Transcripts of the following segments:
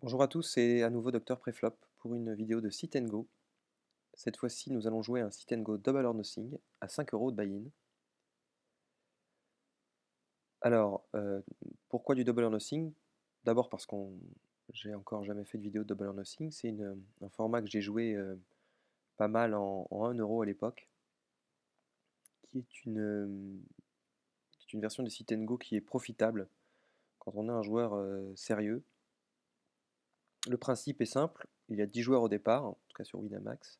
Bonjour à tous, c'est à nouveau Dr Preflop pour une vidéo de Sit and Go. Cette fois-ci, nous allons jouer un Sit and Go Double or Nothing à 5 euros de buy-in. Alors, pourquoi du Double or Nothing? D'abord parce qu'on j'ai encore jamais fait de vidéo de Double or Nothing. C'est un format que j'ai joué pas mal en 1 euro à l'époque, qui est une version de Sit and Go qui est profitable quand on est un joueur sérieux. Le principe est simple, il y a 10 joueurs au départ, en tout cas sur Winamax,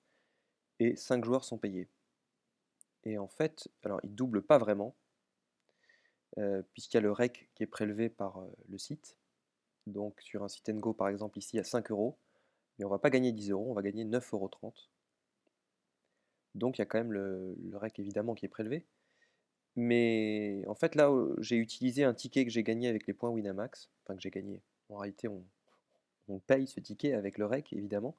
et 5 joueurs sont payés. Et en fait, alors il double pas vraiment, puisqu'il y a le REC qui est prélevé par le site. Donc sur un Sit and Go par exemple ici à 5 euros, mais on va pas gagner 10 euros, on va gagner 9,30 euros. Donc il y a quand même le REC évidemment qui est prélevé. Mais en fait là j'ai utilisé un ticket que j'ai gagné avec les points Winamax, enfin que j'ai gagné. En réalité on paye ce ticket avec le REC évidemment.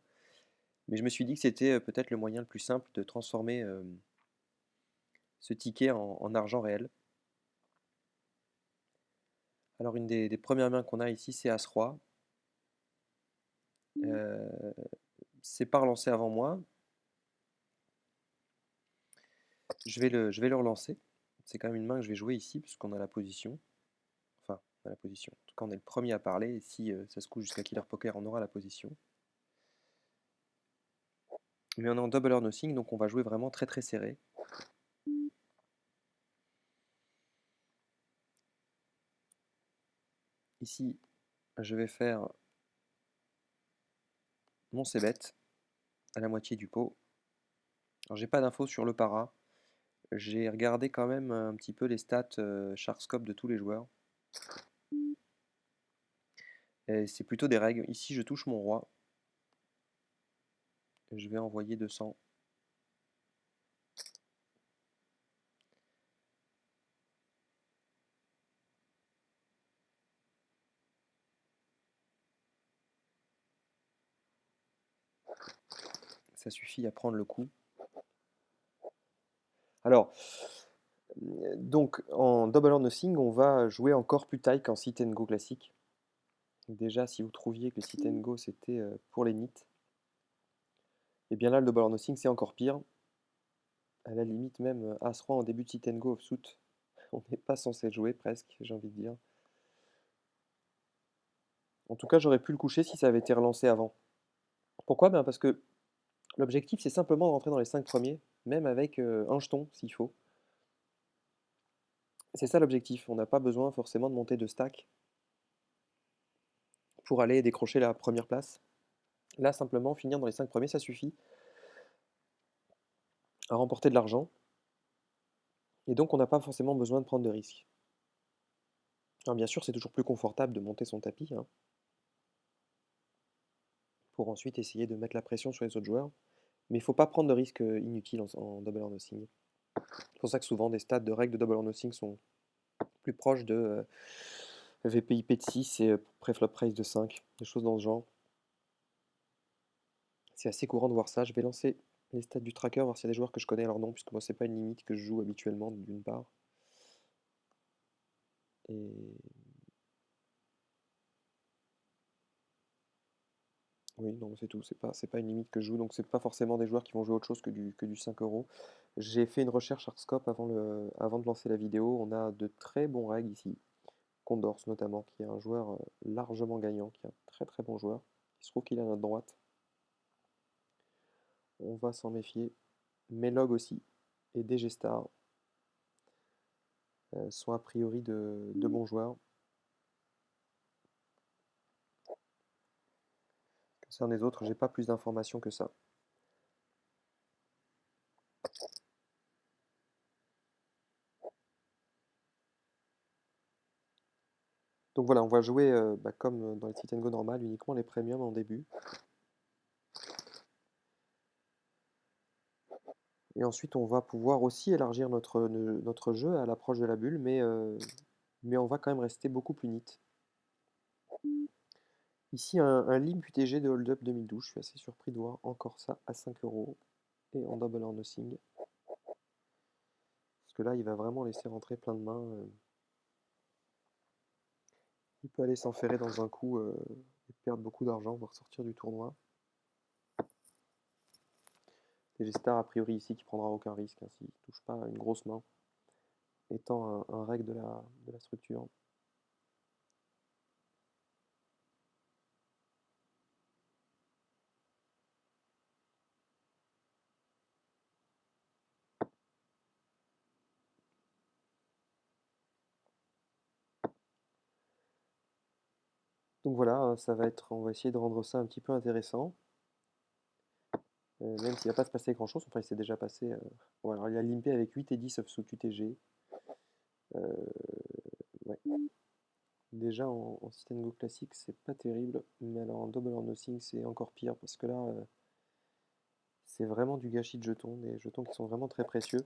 Mais je me suis dit que c'était peut-être le moyen le plus simple de transformer ce ticket en argent réel. Alors une des premières mains qu'on a ici c'est As-Roi. Euh, c'est pas relancé avant moi. Je vais le relancer. C'est quand même une main que je vais jouer ici, puisqu'on a la position. Enfin, on a la position. En tout cas, on est le premier à parler. Et si ça se couche jusqu'à Killer Poker, on aura la position. Mais on est en double or nothing, donc on va jouer vraiment très très serré. Ici, je vais faire mon c-bet à la moitié du pot. Alors, j'ai pas d'infos sur le para. J'ai regardé quand même un petit peu les stats Sharkscope de tous les joueurs. Et c'est plutôt des règles. Ici, je touche mon roi. Je vais envoyer 200. Ça suffit à prendre le coup. Alors, donc en double or nothing, on va jouer encore plus taille qu'en sit and go classique. Déjà, si vous trouviez que le sit and go c'était pour les nits, et bien là, le double or nothing c'est encore pire. À la limite, même As-Roi en début de sit and go offsuit, on n'est pas censé jouer presque, j'ai envie de dire. En tout cas, j'aurais pu le coucher si ça avait été relancé avant. Pourquoi? Ben parce que l'objectif c'est simplement de rentrer dans les 5 premiers, même avec un jeton s'il faut. C'est ça l'objectif, on n'a pas besoin forcément de monter de stack pour aller décrocher la première place. Là, simplement, finir dans les 5 premiers, ça suffit à remporter de l'argent. Et donc, on n'a pas forcément besoin de prendre de risques. Alors, bien sûr, c'est toujours plus confortable de monter son tapis, hein, pour ensuite essayer de mettre la pression sur les autres joueurs. Mais il ne faut pas prendre de risques inutiles en double or nothing. C'est pour ça que souvent, des stats de règles de double or nothing sont plus proches de VPIP de 6 et préflop raise de 5, des choses dans ce genre. C'est assez courant de voir ça. Je vais lancer les stats du tracker, voir s'il y a des joueurs que je connais. Alors non, puisque moi, c'est pas une limite que je joue habituellement, d'une part. Et oui, non, c'est tout. C'est pas une limite que je joue, donc c'est pas forcément des joueurs qui vont jouer autre chose que du 5 euros. J'ai fait une recherche Artscope avant de lancer la vidéo. On a de très bons règles ici. Condors notamment, qui est un joueur largement gagnant, qui est un très très bon joueur. Il se trouve qu'il est à notre droite. On va s'en méfier. Melog aussi et DG Star sont a priori de bons joueurs. Concernant les autres, j'ai pas plus d'informations que ça. Donc voilà, on va jouer comme dans les sit and go normal, uniquement les premiums en début. Et ensuite, on va pouvoir aussi élargir notre jeu à l'approche de la bulle, mais on va quand même rester beaucoup plus nit. Ici, un Limp UTG de Hold Up 2012. Je suis assez surpris de voir encore ça à 5 euros et en double or nothing. Parce que là, il va vraiment laisser rentrer plein de mains. Il peut aller s'enferrer dans un coup perdre beaucoup d'argent, voire sortir du tournoi. TG Star, a priori ici, qui prendra aucun risque, hein, s'il ne touche pas une grosse main, étant un reg de la structure. Donc voilà, ça va être, on va essayer de rendre ça un petit peu intéressant. Même s'il ne va pas se passer grand chose, enfin il s'est déjà passé. Bon, alors il a limpé avec 8 et 10 sauf sous QTG. Ouais. Déjà en sit and go classique, c'est pas terrible, mais alors en double or nothing, c'est encore pire parce que là, c'est vraiment du gâchis de jetons, des jetons qui sont vraiment très précieux.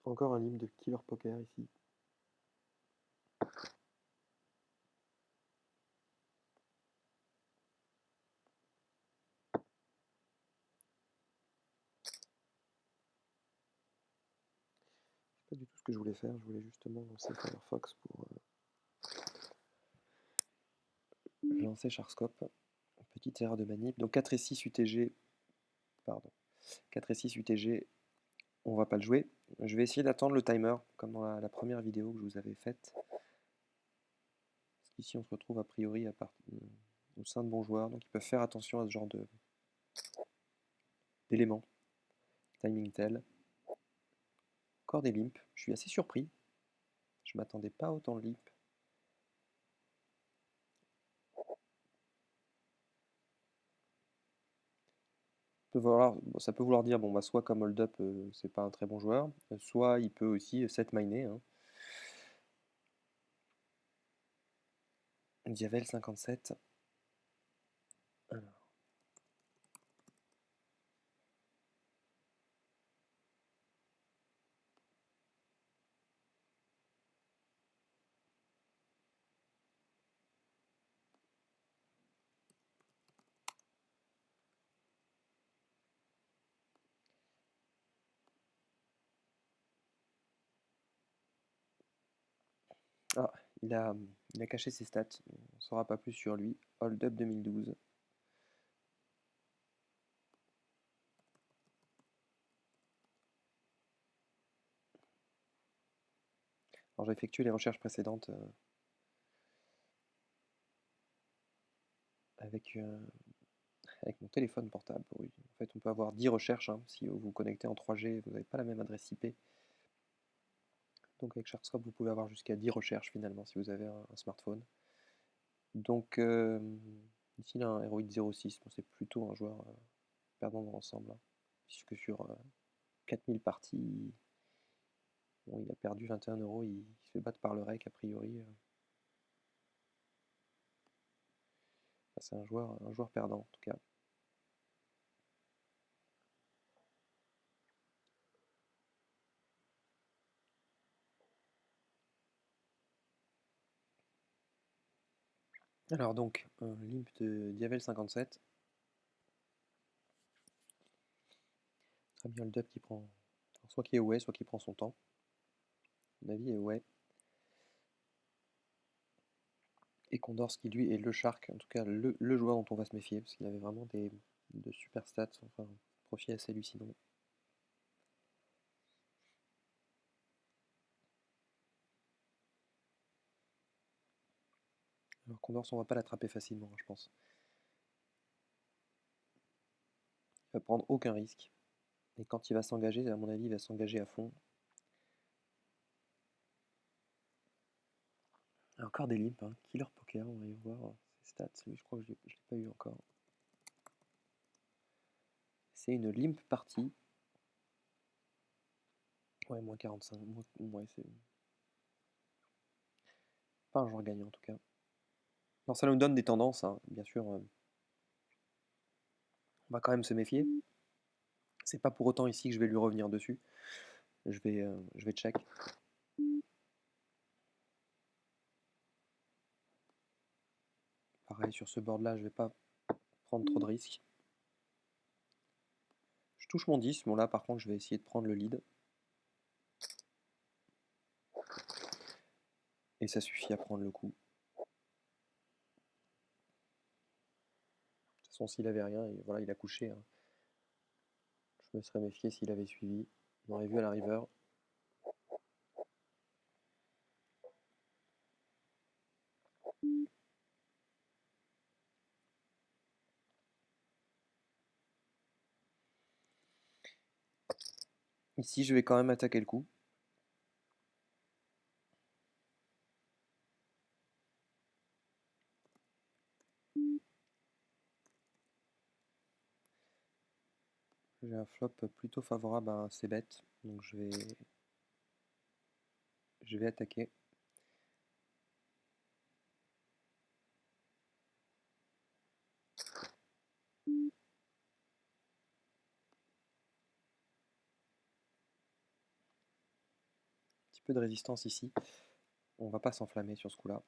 Encore un limp de Killer Poker ici. C'est pas du tout ce que je voulais faire, je voulais justement lancer Firefox pour lancer Sharkscope. Petite erreur de manip. Donc 4 et 6 UTG, pardon, 4 et 6 UTG, on va pas le jouer. Je vais essayer d'attendre le timer, comme dans la première vidéo que je vous avais faite. Parce qu'ici on se retrouve a priori au sein de bons joueurs, donc ils peuvent faire attention à ce genre d'éléments. Timing tel. Encore des limps, je suis assez surpris. Je m'attendais pas à autant de limps. Ça peut vouloir dire, bon, bah, soit comme hold-up, c'est pas un très bon joueur, soit il peut aussi set miner. Hein. Diavel 57. Alors. Ah, il a caché ses stats, on ne saura pas plus sur lui. Hold-up 2012. Alors j'ai effectué les recherches précédentes avec, avec mon téléphone portable. Oui. En fait, on peut avoir 10 recherches. Hein. Si vous vous connectez en 3G, vous n'avez pas la même adresse IP. Donc avec Sharkscope, vous pouvez avoir jusqu'à 10 recherches finalement si vous avez un smartphone. Donc ici, il a un héroïde 06. Bon, c'est plutôt un joueur perdant dans l'ensemble. Hein. Puisque sur 4000 parties, bon, il a perdu 21 euros. Il se fait battre par le rec a priori. C'est un joueur perdant en tout cas. Alors donc, un limp de Diavel 57. Très bien le dub qui prend. Alors, soit qui est away, soit qui prend son temps. À mon avis est away. Et Condors qui lui est le shark, en tout cas le joueur dont on va se méfier, parce qu'il avait vraiment de super stats, enfin un profil assez hallucinant. Alors Condors, on va pas l'attraper facilement, je pense. Il va prendre aucun risque. Et quand il va s'engager, à mon avis, il va s'engager à fond. Encore des limps, hein. Killer Poker, on va y voir ses stats. Lui, je crois que je l'ai pas eu encore. C'est une limp partie. Ouais, moins 45. Ouais, c'est pas un joueur gagnant en tout cas. Alors ça nous donne des tendances, hein. Bien sûr. On va quand même se méfier. C'est pas pour autant ici que je vais lui revenir dessus. Je vais check. Pareil, sur ce board-là, je vais pas prendre trop de risques. Je touche mon 10. Bon là, par contre, je vais essayer de prendre le lead. et ça suffit à prendre le coup. De toute façon, s'il avait rien, voilà, il a couché, hein. Je me serais méfié s'il avait suivi. On aurait vu à la river. Ici, je vais quand même attaquer le coup. J'ai un flop plutôt favorable à un c-bet, donc je vais attaquer. Un petit peu de résistance ici. On va pas s'enflammer sur ce coup-là.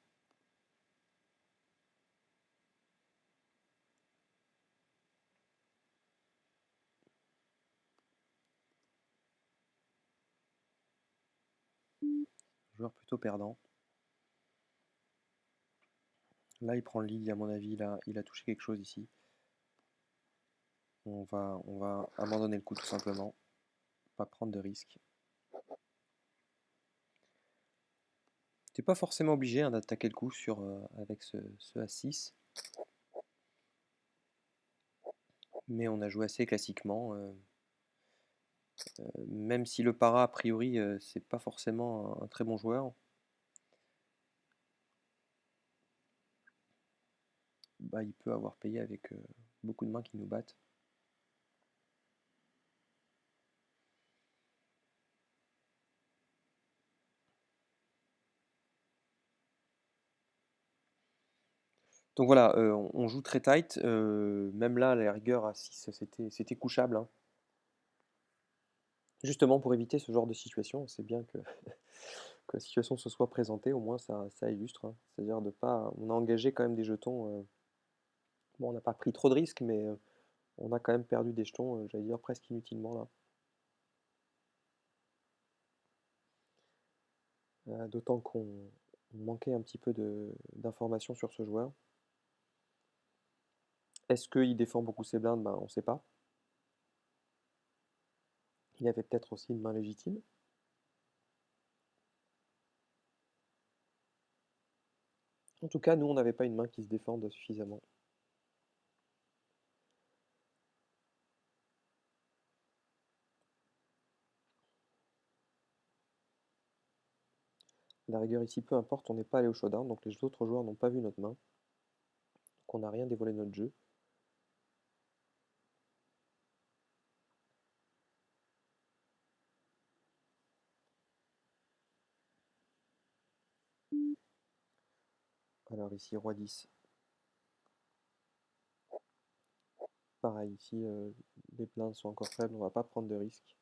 Joueur plutôt perdant. Là, il prend le lead, à mon avis, il a touché quelque chose ici. On va abandonner le coup tout simplement. Pas prendre de risques. T'es pas forcément obligé, hein, d'attaquer le coup avec ce A6. Mais on a joué assez classiquement. Même si le para, a priori, c'est pas forcément un très bon joueur. Bah, il peut avoir payé avec beaucoup de mains qui nous battent. Donc voilà, on joue très tight. Même là, la rigueur à 6, c'était couchable, hein. Justement pour éviter ce genre de situation, c'est bien que la situation se soit présentée, au moins ça illustre, hein. C'est-à-dire de pas. On a engagé quand même des jetons. Bon, on n'a pas pris trop de risques, mais on a quand même perdu des jetons, j'allais dire presque inutilement là. D'autant qu'on manquait un petit peu d'informations sur ce joueur. Est-ce qu'il défend beaucoup ses blindes? Ben, on ne sait pas. Il avait peut-être aussi une main légitime. En tout cas, nous, on n'avait pas une main qui se défende suffisamment. La rigueur ici, peu importe, on n'est pas allé au showdown, donc les autres joueurs n'ont pas vu notre main. Donc on n'a rien dévoilé de notre jeu. Alors ici, roi 10. Pareil, ici, les blindes sont encore faibles, on va pas prendre de risques.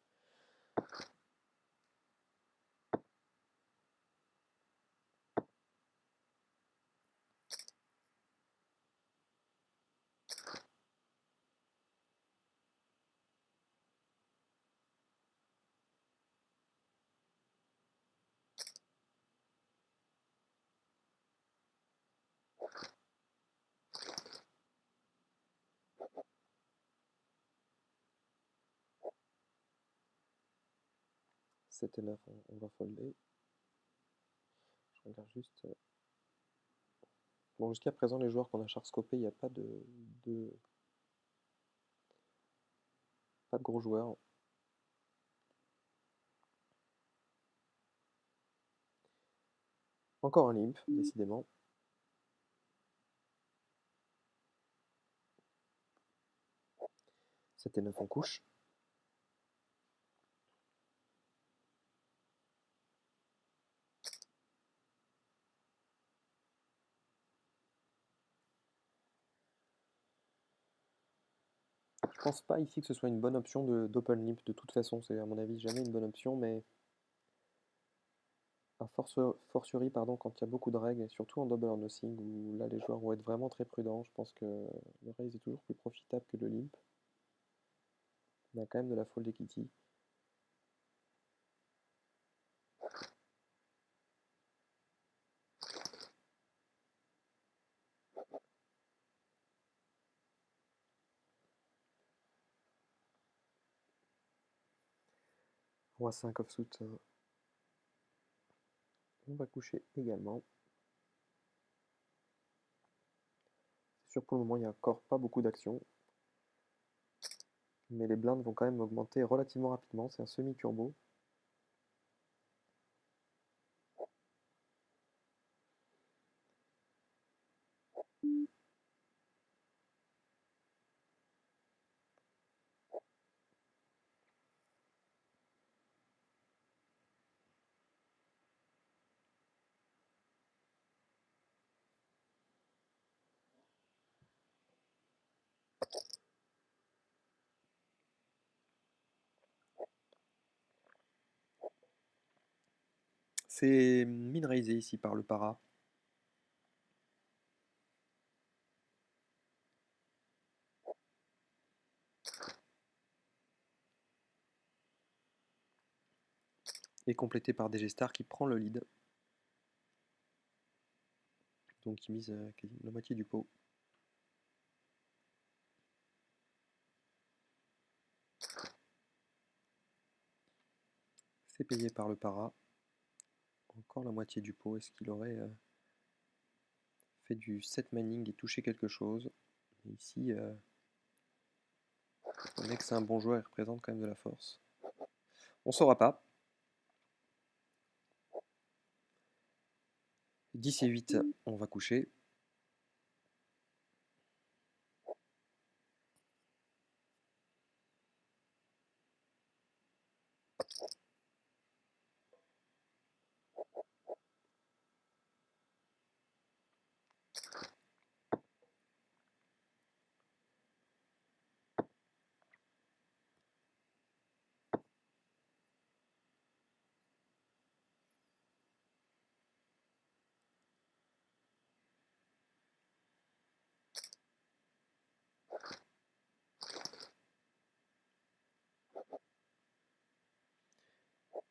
Sept et 9, on va folder. Je regarde juste. Bon, jusqu'à présent, les joueurs qu'on a charscopés, il n'y a pas de gros joueurs. Encore un limp, décidément. 7 et 9 en couche. Je pense pas ici que ce soit une bonne option d'open limp de toute façon. C'est à mon avis jamais une bonne option, mais a fortiori pardon, quand il y a beaucoup de règles, et surtout en double or nothing, où là les joueurs vont être vraiment très prudents. Je pense que le raise est toujours plus profitable que le limp. On a quand même de la fold equity. Roi 5 offsuit. On va coucher également. C'est sûr, pour le moment, il n'y a encore pas beaucoup d'action. Mais les blindes vont quand même augmenter relativement rapidement. C'est un semi-turbo. C'est min-raisé ici par le para. Et complété par DG-Star qui prend le lead. Donc il mise la moitié du pot. C'est payé par le para. Encore la moitié du pot. Est-ce qu'il aurait fait du set manning et touché quelque chose? Et ici, le mec c'est un bon joueur, il représente quand même de la force. On saura pas. 10 et 8, on va coucher.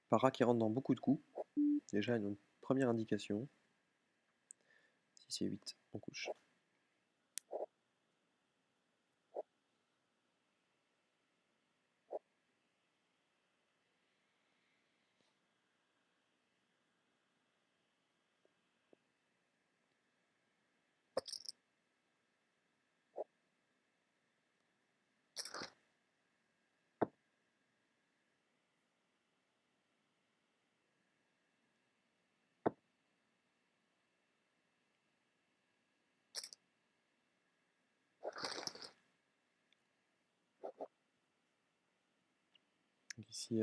Para qui rentre dans beaucoup de coups. Déjà une première indication. 6 et 8, on couche. Donc ici,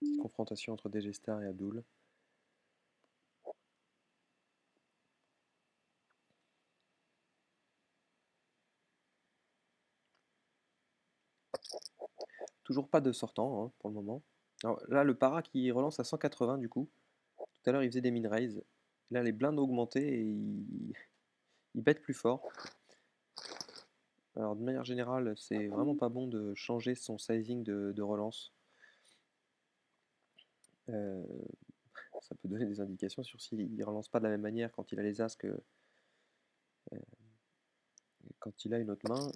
petite confrontation entre DG-Star et Abdul. Toujours pas de sortant hein, pour le moment. Alors là, le para qui relance à 180 du coup. Tout à l'heure, il faisait des min-raise. Là, les blindes ont augmenté et il bête plus fort. Alors, de manière générale, c'est vraiment pas bon de changer son sizing de relance. Euh, ça peut donner des indications sur s'il ne relance pas de la même manière quand il a les as que quand il a une autre main.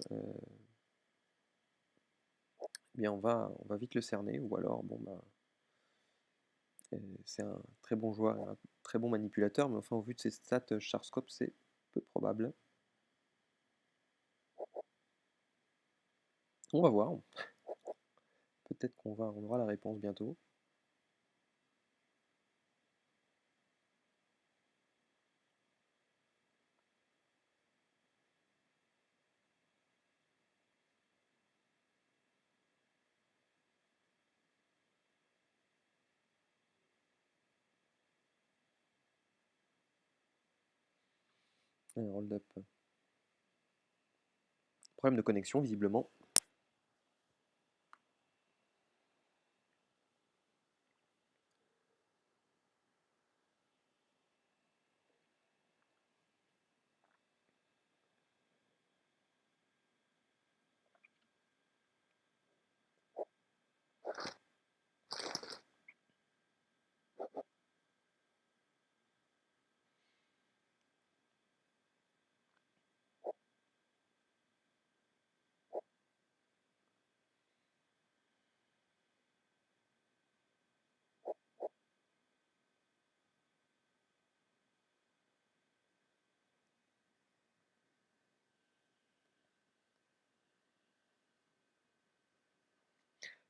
Eh bien, on va vite le cerner, ou alors, bon, bah, c'est un très bon joueur, un très bon manipulateur, mais enfin, au vu de ses stats Charscope, c'est peu probable. On va voir. Peut-être on aura la réponse bientôt. Allez, hold up. Problème de connexion, visiblement.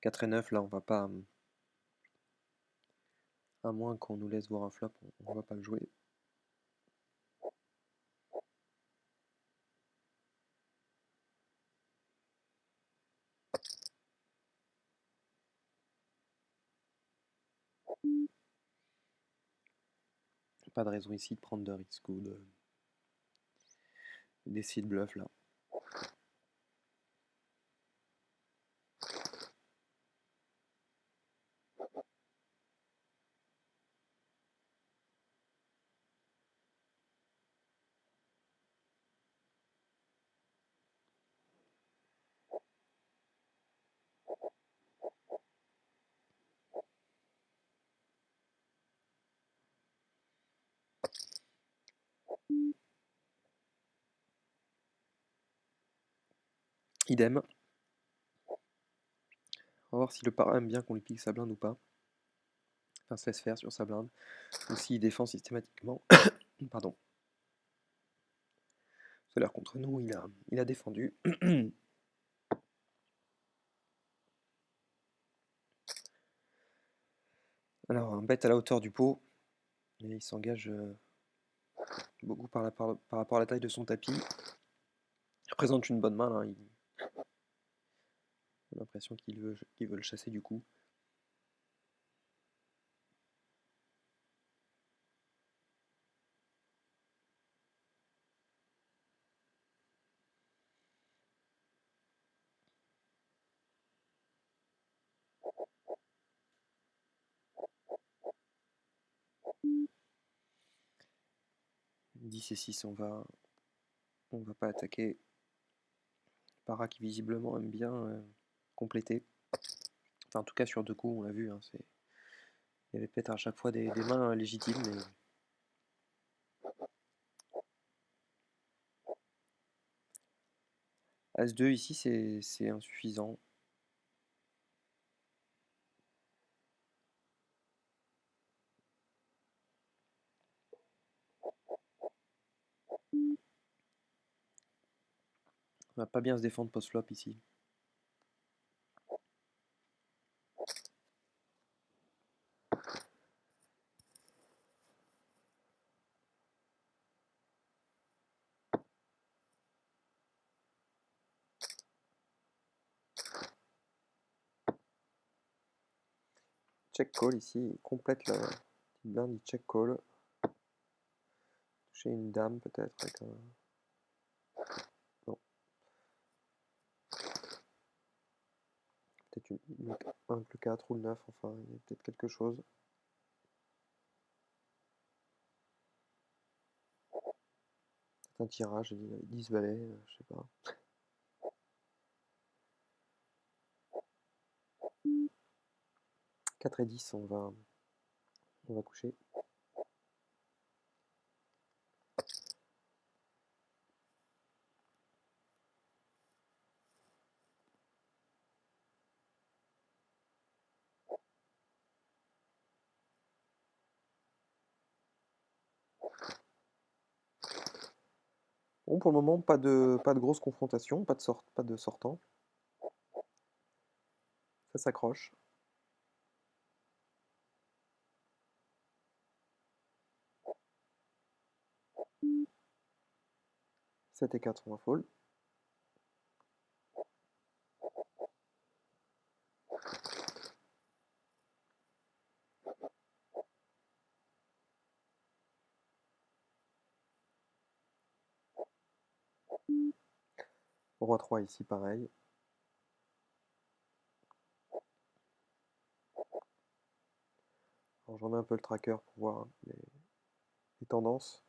4 et 9, là, on va pas, à moins qu'on nous laisse voir un flop, on va pas le jouer. Pas de raison ici de prendre de risque ou d'essayer de bluff là. Idem. On va voir si le parrain aime bien qu'on lui pique sa blinde ou pas. Enfin, se laisse faire sur sa blinde. Ou s'il défend systématiquement. Pardon. Tout à l'heure contre nous, il a défendu. Alors, un bet à la hauteur du pot. Et il s'engage beaucoup par rapport à la taille de son tapis. Il représente une bonne main, là. J'ai l'impression qu'il veut le chasser du coup. « 10 et 6, on va pas attaquer. Para qui visiblement aime bien compléter. Enfin, en tout cas, sur 2 coups, on l'a vu. Hein, il y avait peut-être à chaque fois des mains légitimes, mais As-2 ici, c'est insuffisant. On va pas bien se défendre post-flop ici. Check call ici, il complète la petite blinde, il check call. Toucher une dame peut-être avec un... Non. Peut-être le 4 ou le 9, enfin, il y a peut-être quelque chose. Peut-être un tirage, 10 valets, je sais pas. 4 et 10, on va coucher. Bon, pour le moment, pas de grosse confrontation, pas de sortant. Ça s'accroche. 7 et 4, on va fold. Roi 3 ici, pareil. Alors j'en ai un peu le tracker pour voir les tendances.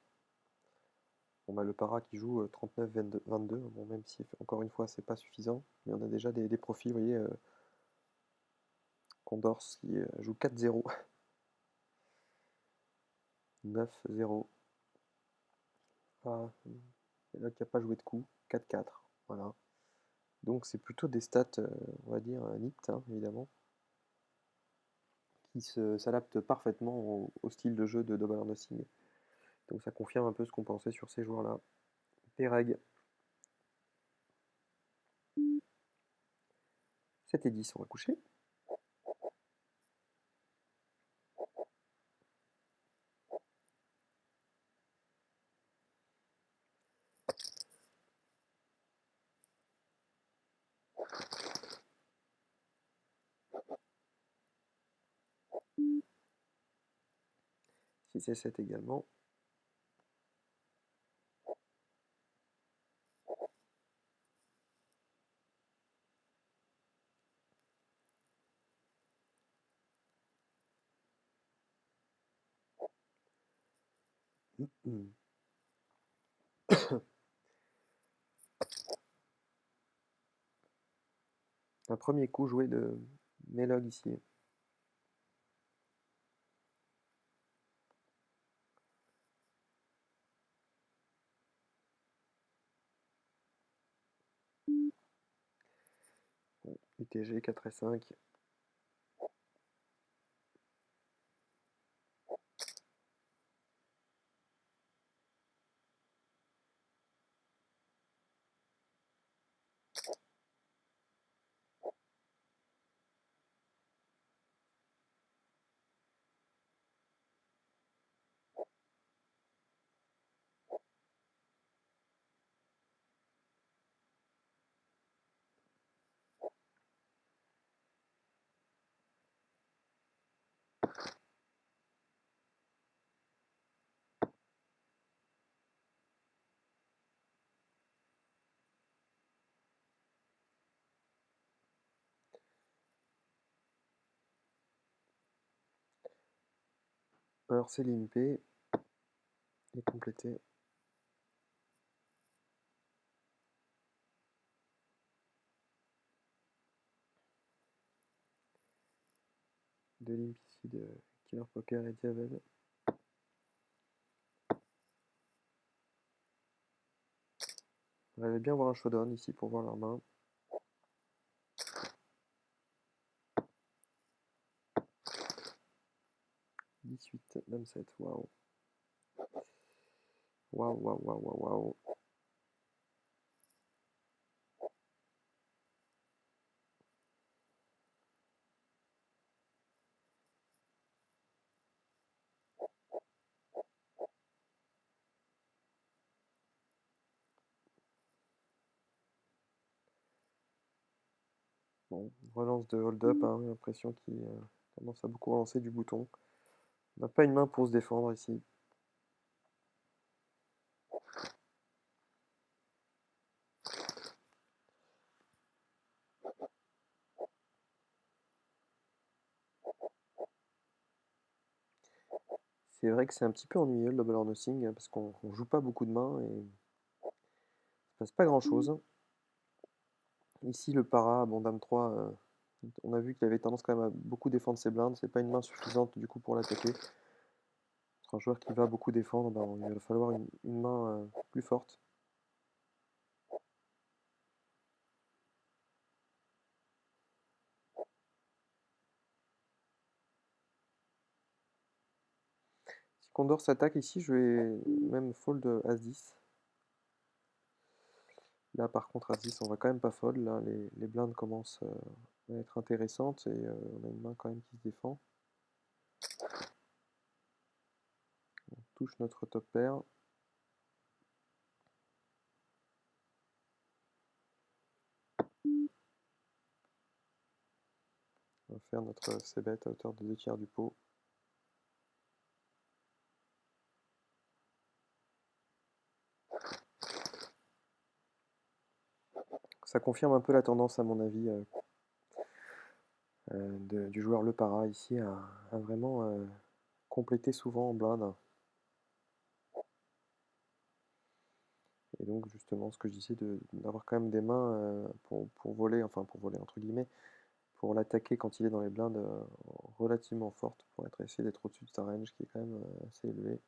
Bon, bah, le para qui joue 39, 22, bon, même si encore une fois c'est pas suffisant, mais on a déjà des profils, vous voyez, Condors qui joue 4-0, 9-0. Ah, et là qui n'a pas joué de coup, 4-4, voilà. Donc c'est plutôt des stats, on va dire, NIT, hein, évidemment, qui s'adaptent parfaitement au style de jeu de Double or Nothing. Donc ça confirme un peu ce qu'on pensait sur ces joueurs-là. Pereg, 7 et 10, on va coucher. 6 et 7 également. Un premier coup joué de Mellog ici. Bon, UTG 4 et 5. Alors c'est l'INP est complété. De limp ici de Killer Poker et Diavel. J'aimerais bien voir un showdown ici pour voir leur main. 18, Dame 7, waouh. Waouh, waouh, waouh, waouh, waouh. Bon, relance de hold-up, hein, l'impression qu'il commence à beaucoup relancer du bouton. On n'a pas une main pour se défendre ici. C'est vrai que c'est un petit peu ennuyeux le double or nothing parce qu'on joue pas beaucoup de mains et il se passe pas grand chose. Ici le para, bon dame 3, on a vu qu'il avait tendance quand même à beaucoup défendre ses blindes, c'est pas une main suffisante du coup pour l'attaquer. Pour un joueur qui va beaucoup défendre, ben, il va falloir une main plus forte. Si Condor s'attaque ici, je vais même fold As-10. Là par contre As-10 on va quand même pas fold, là les blindes commencent à être intéressantes et on a une main quand même qui se défend. On touche notre top pair. On va faire notre c-bet à hauteur de 2 tiers du pot. Ça confirme un peu la tendance à mon avis du joueur Le Para ici à vraiment compléter souvent en blinde. Et donc justement ce que je disais d'avoir quand même des mains pour voler, enfin pour voler entre guillemets, pour l'attaquer quand il est dans les blindes relativement fortes pour essayer d'être au-dessus de sa range qui est quand même assez élevé.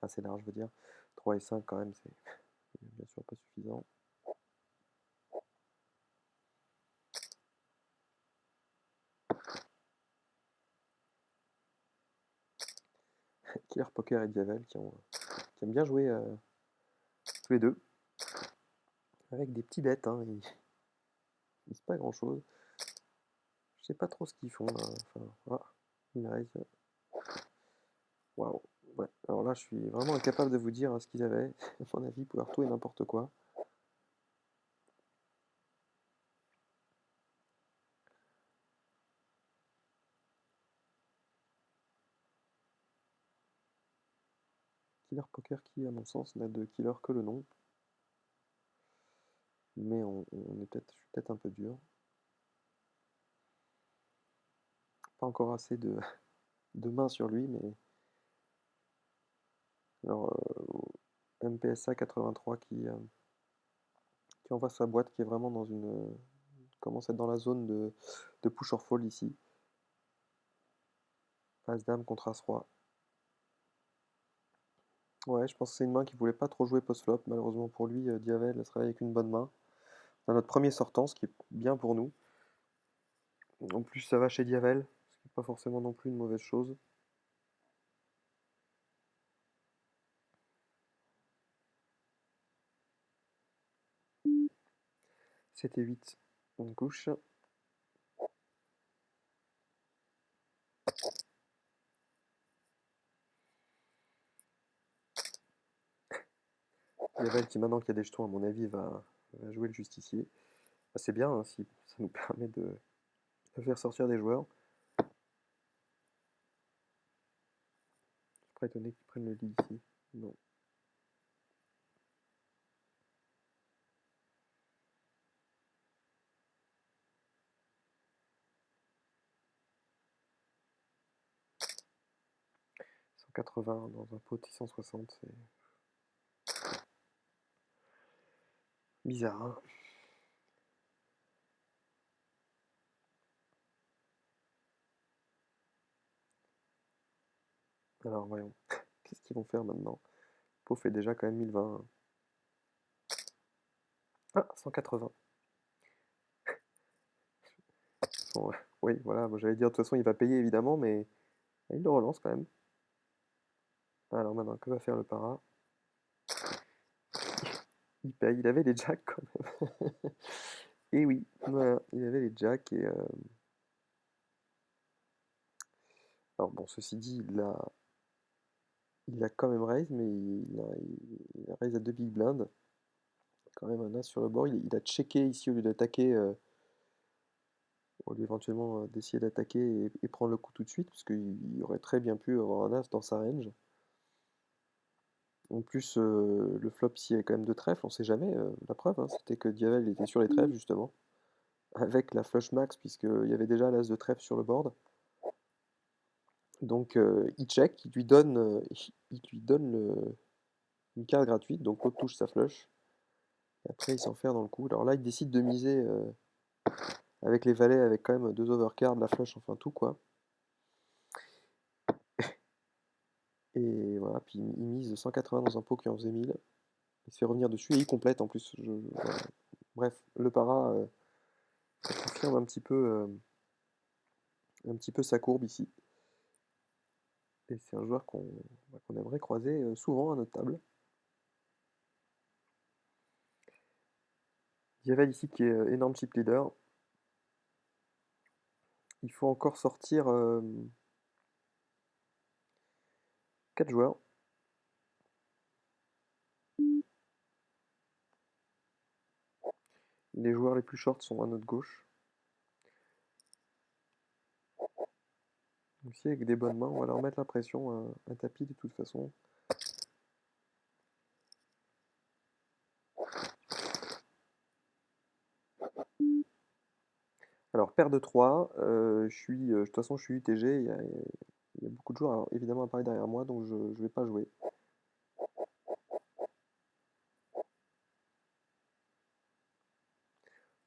Assez large je veux dire. 3 et 5 quand même c'est bien sûr pas suffisant. Killer Poker et Diavel qui aiment bien jouer tous les deux. Avec des petits bêtes, hein, ils disent pas grand chose. Je sais pas trop ce qu'ils font là. Enfin, voilà, une raise. Waouh. Ouais. Alors là, je suis vraiment incapable de vous dire ce qu'ils avaient. À mon avis, ils pouvaient avoir tout et n'importe quoi. Killer Poker qui, à mon sens, n'a de killer que le nom. Mais je suis peut-être un peu dur. Pas encore assez de mains sur lui, mais... Alors, MPSA 83 qui envoie sa boîte, qui est vraiment dans commence à être dans la zone de push or fall ici. As-Dame contre As-Roi. Ouais, je pense que c'est une main qui voulait pas trop jouer post-flop. Malheureusement pour lui, Diavel se réveille avec une bonne main. On a notre premier sortant, ce qui est bien pour nous. En plus, ça va chez Diavel, ce qui n'est pas forcément non plus une mauvaise chose. C'était 8. On couche. Diavel qui, maintenant qu'il y a des jetons, à mon avis, va jouer le justicier. Bah, c'est bien, hein, si ça nous permet de faire sortir des joueurs. Je suis pas étonné qu'ils prennent le lead ici. Non. « 180 dans un pot de 660, c'est bizarre, hein. Alors voyons, qu'est-ce qu'ils vont faire maintenant? Pau fait déjà quand même 1020. Ah, 180. Bon, oui, voilà, moi, j'allais dire de toute façon il va payer évidemment, mais il le relance quand même. Alors maintenant, que va faire le para? Il paye, il avait les jacks quand même. Et oui, voilà, il avait les jacks et... Alors bon, ceci dit, il a quand même raise, mais il a raise à 2 big blinds. Quand même un as sur le bord. Il a checké ici au lieu d'attaquer, au lieu éventuellement d'essayer d'attaquer et prendre le coup tout de suite, parce qu'il aurait très bien pu avoir un as dans sa range. En plus, le flop ici avait quand même deux trèfles, on sait jamais. La preuve, hein, c'était que Diavel était sur les trèfles justement, avec la flush max, puisqu'il y avait déjà l'as de trèfle sur le board. Donc il check, il lui donne une carte gratuite, donc l'autre touche sa flush. Et après il s'enferme dans le coup. Alors là il décide de miser avec les valets, avec quand même deux overcards, la flush, enfin tout quoi. Et voilà, puis il mise 180 dans un pot qui en faisait 1000. Il se fait revenir dessus et il complète en plus. Voilà. Bref, le para ça confirme un petit peu sa courbe ici. Et c'est un joueur qu'on aimerait croiser souvent à notre table. Diavel ici qui est énorme chip leader. Il faut encore sortir 4 joueurs. Les joueurs les plus shorts sont à notre gauche. Aussi avec des bonnes mains, on va leur mettre la pression, un tapis de toute façon. Alors, paire de 3, de toute façon je suis UTG, il y a beaucoup de joueurs alors, évidemment à parler derrière moi, donc je ne vais pas jouer.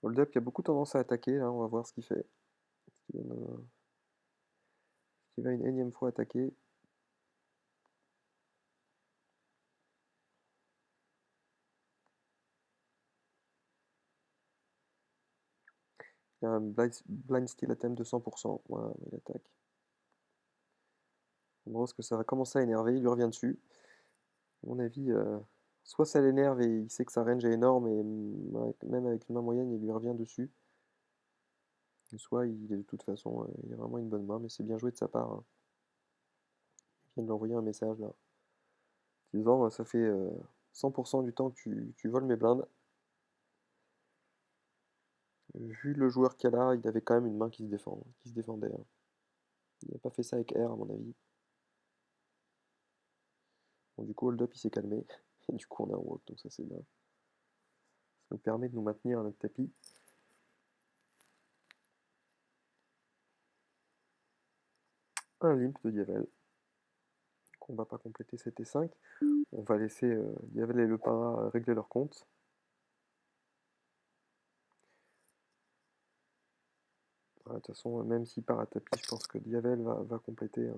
Hold up qui a beaucoup tendance à attaquer, là on va voir ce qu'il fait. Il va une énième fois attaquer. Il y a un blind steal attempt de 100%, voilà, il attaque. En gros, ce que ça va commencer à énerver, il lui revient dessus. À mon avis, soit ça l'énerve et il sait que sa range est énorme et même avec une main moyenne, il lui revient dessus. Soit il est de toute façon, il a vraiment une bonne main, mais c'est bien joué de sa part, hein. Il vient de lui envoyer un message là, disant ça fait 100% du temps que tu voles mes blindes. Vu le joueur qu'il a là, il avait quand même une main qui se défendait, hein. Il n'a pas fait ça avec R à mon avis. Bon, du coup, hold-up il s'est calmé. Et du coup, on a un walk, donc ça c'est bien. Ça nous permet de nous maintenir à notre tapis. Un limp de Diavel. On va pas compléter 7 et 5. On va laisser Diavel et le para régler leur compte. De toute façon, même s'il part à tapis, je pense que Diavel va compléter.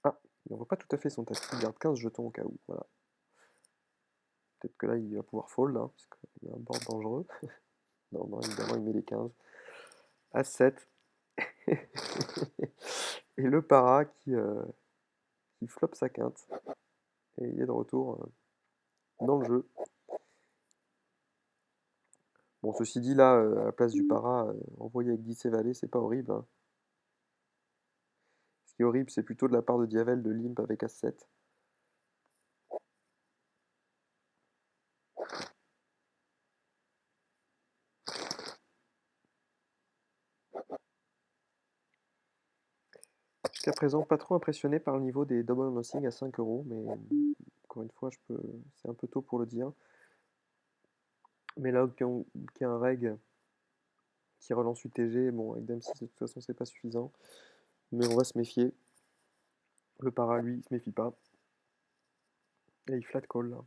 Ah, il n'envoie pas tout à fait son tapis, il garde 15 jetons au cas où. Voilà. Peut-être que là, il va pouvoir fold, hein, parce qu'il y a un board dangereux. Non, non, évidemment, il met les 15. As 7. Et le para qui floppe sa quinte. Et il est de retour dans le jeu. Bon, ceci dit, là, à la place du para, envoyé avec 10 et valet, c'est pas horrible, hein. Ce qui est horrible, c'est plutôt de la part de Diavel de limp avec As-7. Jusqu'à présent, pas trop impressionné par le niveau des double nothing à 5 euros, mais encore une fois, c'est un peu tôt pour le dire. Mais là, qui a un reg qui relance UTG, bon, avec Dame 6, de toute façon, c'est pas suffisant. Mais on va se méfier. Le para, lui, il se méfie pas. Et il flat call, là.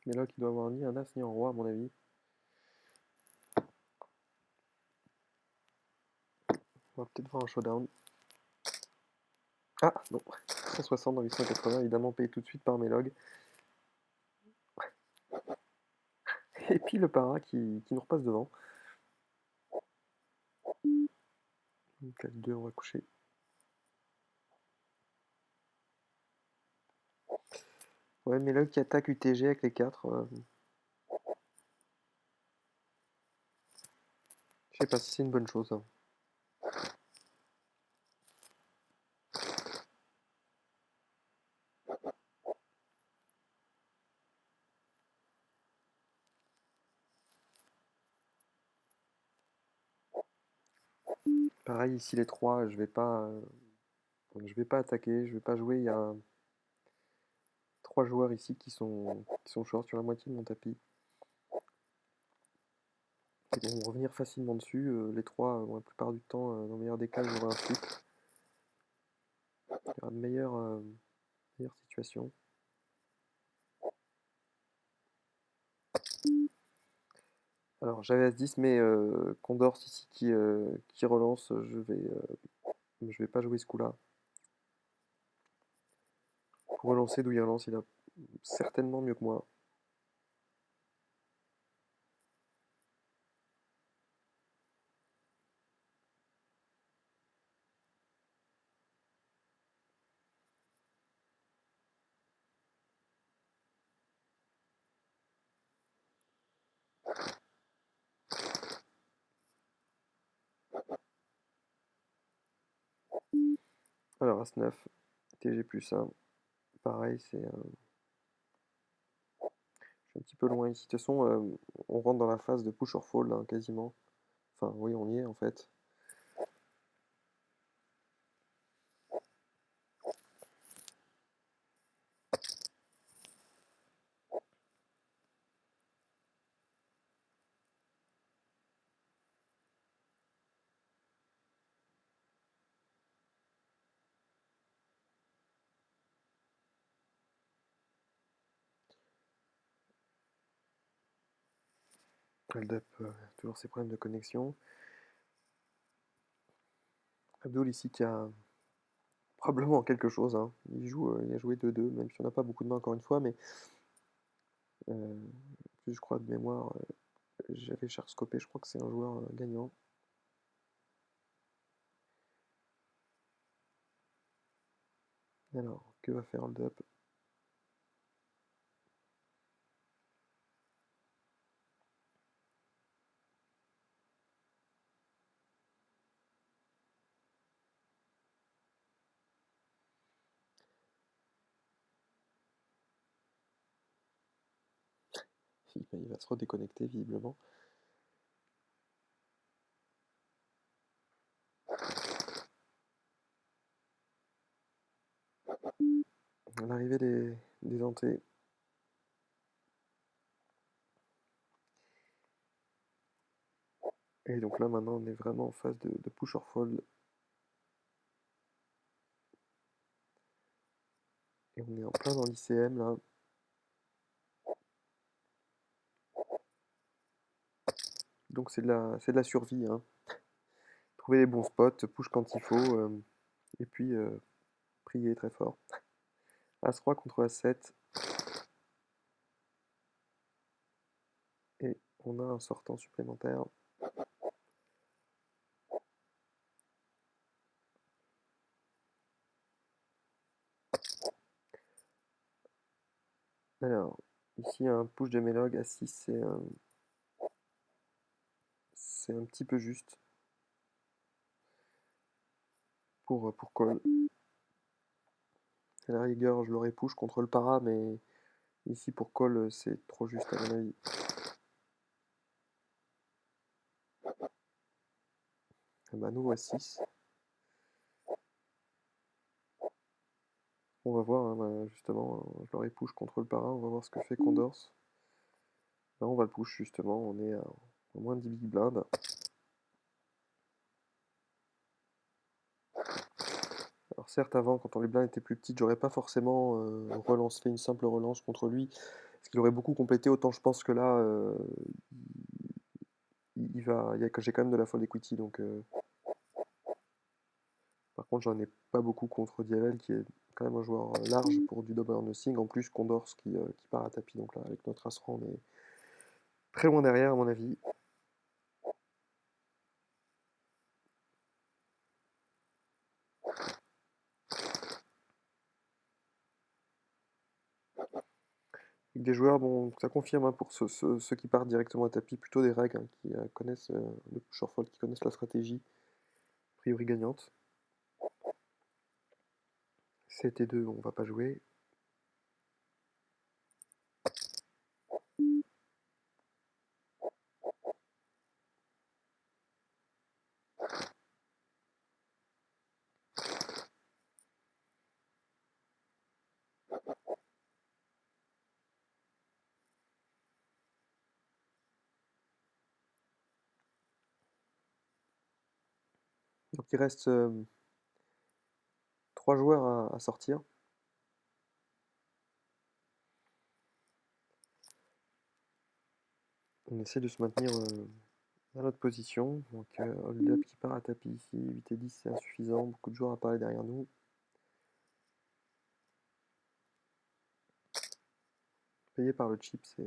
Mais là, il doit avoir ni un as ni un roi, à mon avis. On va peut-être voir un showdown. Ah, non. 160 dans 880, évidemment payé tout de suite par Melog. Et puis le para qui nous repasse devant. Donc, 2, on va coucher. Ouais, Melog qui attaque UTG avec les 4. Je sais pas si c'est une bonne chose, hein. Pareil, ici les 3, je vais pas attaquer, je vais pas jouer. Il y a 3 joueurs ici qui sont short sur la moitié de mon tapis. Ils vont revenir facilement dessus. Les 3, la plupart du temps, dans le meilleur des cas, j'aurai un flip. Il y aura de meilleures situations. Alors j'avais As-10, mais Condors ici qui relance, je vais pas jouer ce coup-là. Pour relancer d'où il relance, il a certainement mieux que moi. Alors As-9, TG plus 1, pareil, je suis un petit peu loin ici. De toute façon, on rentre dans la phase de push or fall, hein, quasiment. Enfin, oui, on y est en fait. Hold-up, toujours ces problèmes de connexion. Abdul ici qui a probablement quelque chose, hein. Il a joué 2-2, même si on n'a pas beaucoup de mains encore une fois, mais plus je crois de mémoire, j'avais Sharkscopé, je crois que c'est un joueur gagnant. Alors, que va faire Hold-up? il va se redéconnecter visiblement. L'arrivée des hantés. Et donc là maintenant on est vraiment en phase de push or fold. Et on est en plein dans l'ICM là. Donc c'est de la survie, hein. Trouver les bons spots, push quand il faut, et puis prier très fort. As-Roi contre As-7. Et on a un sortant supplémentaire. Alors, ici un push de Mélog à 6, c'est un petit peu juste pour call. À la rigueur, je l'aurais push contre le para, mais ici pour call, c'est trop juste à mon avis. Ah bah nous à 6. On va voir, hein, bah, justement, je l'aurais push contre le para, on va voir ce que fait Condors. Là, on va le push justement, on est à moins de 10 big blind. Alors certes, avant, quand les blinds étaient plus petites, j'aurais pas forcément fait une simple relance contre lui, parce qu'il aurait beaucoup complété. Autant je pense que là, j'ai quand même de la fold equity, donc par contre j'en ai pas beaucoup contre Diavel, qui est quand même un joueur large pour du double or nothing. En plus, Condors qui part à tapis, donc là, avec notre as-roi, on est très loin derrière, à mon avis. Des joueurs, bon, ça confirme, hein, pour ceux qui partent directement à tapis, plutôt des règles, hein, qui connaissent le push or fold, qui connaissent la stratégie, a priori gagnante. 7 et 2, on va pas jouer. Donc il reste 3 joueurs à sortir. On essaie de se maintenir dans notre position. Donc hold-up qui part à tapis ici, 8 et 10 c'est insuffisant, beaucoup de joueurs apparaissent derrière nous. Payé par le chip, c'est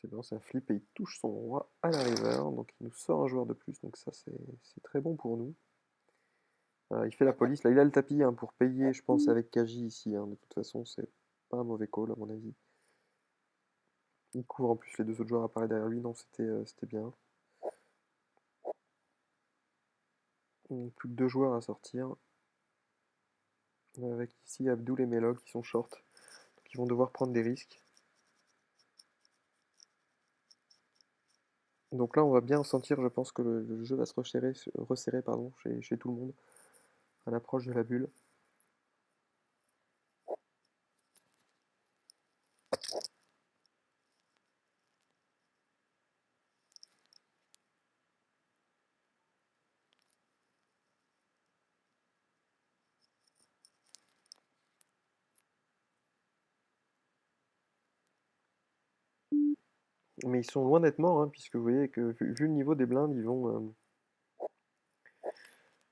bon, c'est un flip et il touche son roi à la river, donc il nous sort un joueur de plus, donc ça c'est très bon pour nous. Il fait la police, là il a le tapis, hein, pour payer, je pense, avec Kaji ici, hein. De toute façon c'est pas un mauvais call à mon avis. Il couvre en plus les deux autres joueurs apparaissent derrière lui, non c'était bien. Plus que 2 joueurs à sortir. Avec ici Abdul et Melog qui sont short, qui vont devoir prendre des risques. Donc là, on va bien sentir, je pense, que le jeu va se resserrer pardon, chez tout le monde à l'approche de la bulle. Mais ils sont loin d'être morts, hein, puisque vous voyez que, vu le niveau des blindes, ils vont,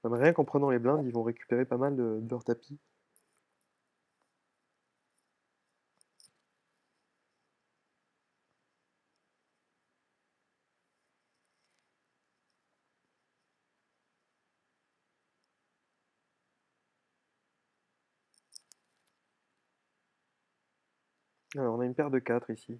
même rien qu'en prenant les blindes, ils vont récupérer pas mal de leur tapis. Alors, on a une paire de 4 ici.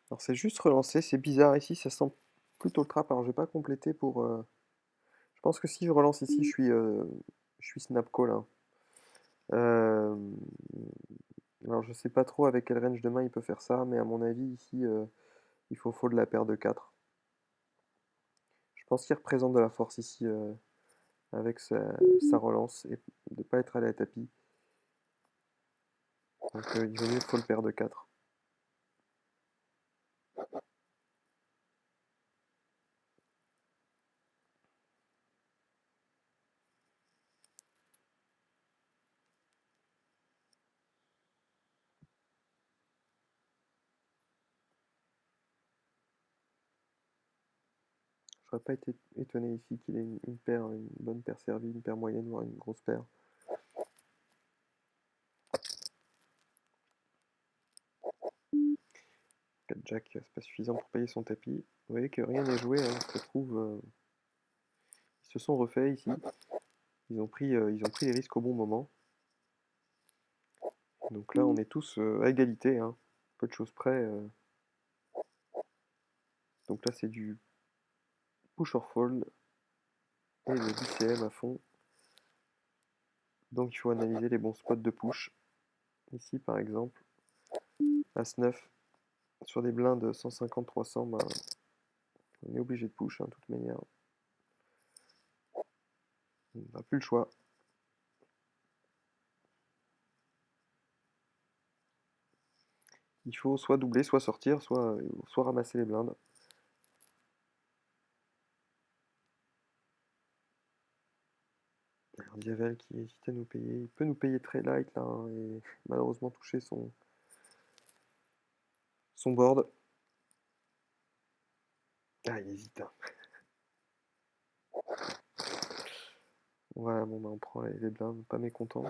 Alors c'est juste relancé, c'est bizarre ici, ça sent plutôt le trap. Alors je vais pas compléter pour. Je pense que si je relance ici, je suis snap call, hein. Euh, alors je sais pas trop avec quel range de main il peut faire ça, mais à mon avis ici il faut fold la paire de 4. Je pense qu'il représente de la force ici avec sa relance et de pas être allé à tapis. Donc il vaut mieux fold paire de 4. J'aurais pas été étonné ici qu'il ait une paire, une bonne paire servie, une paire moyenne, voire une grosse paire. 4 jack, c'est pas suffisant pour payer son tapis. Vous voyez que rien n'est joué, hein, on se retrouve. Ils se sont refaits ici. Ils ont pris les risques au bon moment. Donc là, on est tous à égalité, hein, peu de choses près. Donc là, c'est du push or fold et le DCM à fond. Donc il faut analyser les bons spots de push. Ici, par exemple, As-9 sur des blindes 150-300, bah, on est obligé de push, hein, de toute manière. On n'a plus le choix. Il faut soit doubler, soit sortir, soit ramasser les blindes. Alors, Diavel qui hésite à nous payer. Il peut nous payer très light là, hein, et malheureusement toucher son board. Ah, il hésite, hein. Voilà, bon, bah, on prend les blindes, pas mécontent.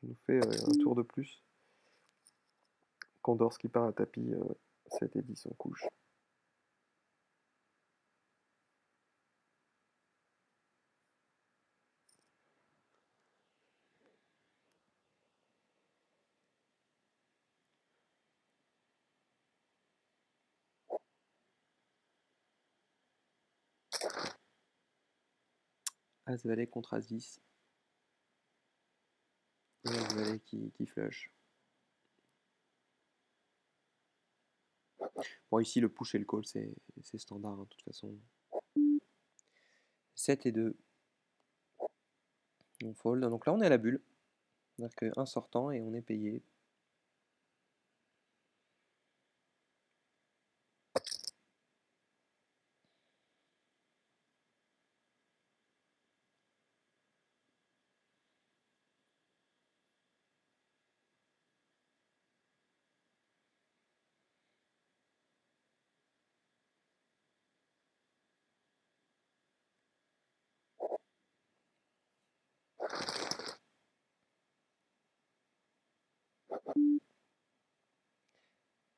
Il nous fait un tour de plus. Condors qui part à tapis, 7 et 10 en couche. As-Valet contre As-10. Et As-Valet qui flush. Bon, ici, le push et le call, c'est standard, hein, de toute façon. 7 et 2. On fold. Donc là, on est à la bulle. C'est-à-dire qu'un sortant et on est payé.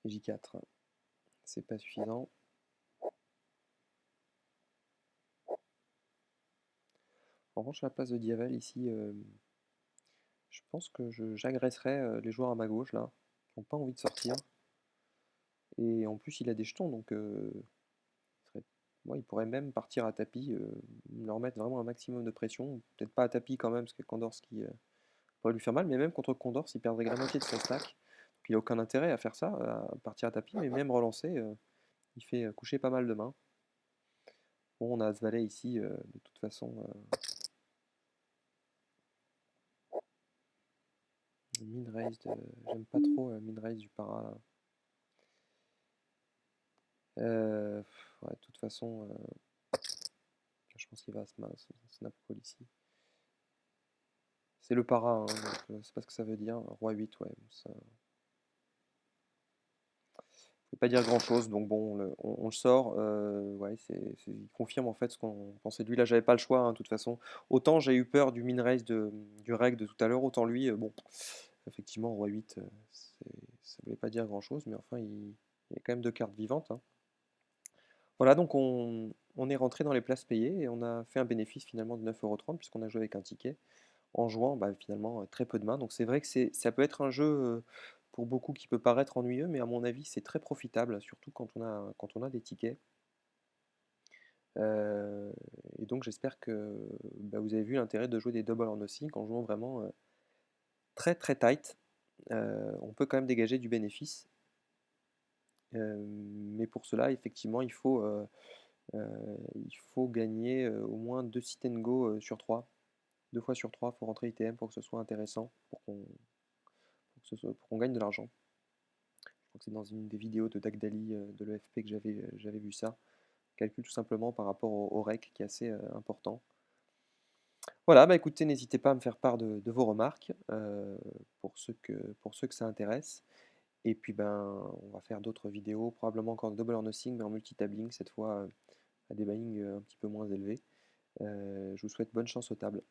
J4. C'est pas suffisant. En revanche, à la place de Diavel, ici, je pense que j'agresserais les joueurs à ma gauche, là, qui n'ont pas envie de sortir. Et en plus, il a des jetons, donc il pourrait même partir à tapis, leur mettre vraiment un maximum de pression. Peut-être pas à tapis quand même, parce que Kandorski pourrait lui faire mal, mais même contre Condors, il perdrait la moitié de son stack. Donc il n'a aucun intérêt à faire ça, à partir à tapis, mais même relancer, il fait coucher pas mal de mains. Bon, on a As-Valet ici, de toute façon. Min-raise, j'aime pas trop min-raise du para là. Ouais, de toute façon, je pense qu'il va snap call ici. C'est le para, hein, donc c'est pas ce que ça veut dire. Roi 8, ouais. Ça ne veut pas dire grand chose, donc bon, on le sort. Ouais, il confirme en fait ce qu'on pensait de lui. Là, j'avais pas le choix, hein, de toute façon. Autant j'ai eu peur du min-raise du reg de tout à l'heure, autant lui, bon, effectivement, Roi 8, ça voulait pas dire grand chose, mais enfin, il y a quand même deux cartes vivantes, hein. Voilà, donc on est rentré dans les places payées et on a fait un bénéfice finalement de 9,30 € puisqu'on a joué avec un ticket en jouant bah, finalement très peu de mains. Donc c'est vrai que ça peut être un jeu pour beaucoup qui peut paraître ennuyeux, mais à mon avis, c'est très profitable, surtout quand on a des tickets. Euh, et donc j'espère que bah, vous avez vu l'intérêt de jouer des double or nothing en jouant vraiment très très tight. On peut quand même dégager du bénéfice, mais pour cela, effectivement, il faut gagner au moins 2 sit and go sur 3. 2 fois sur 3, il faut rentrer ITM pour que ce soit intéressant, pour qu'on gagne de l'argent. Je crois que c'est dans une des vidéos de Dagdali de l'EFP que j'avais vu ça. Calcul tout simplement par rapport au REC qui est assez important. Voilà, bah écoutez, n'hésitez pas à me faire part de vos remarques pour ceux que ça intéresse. Et puis ben, on va faire d'autres vidéos, probablement encore de double or nothing, mais en multitabling cette fois à des buy-in un petit peu moins élevés. Je vous souhaite bonne chance aux tables.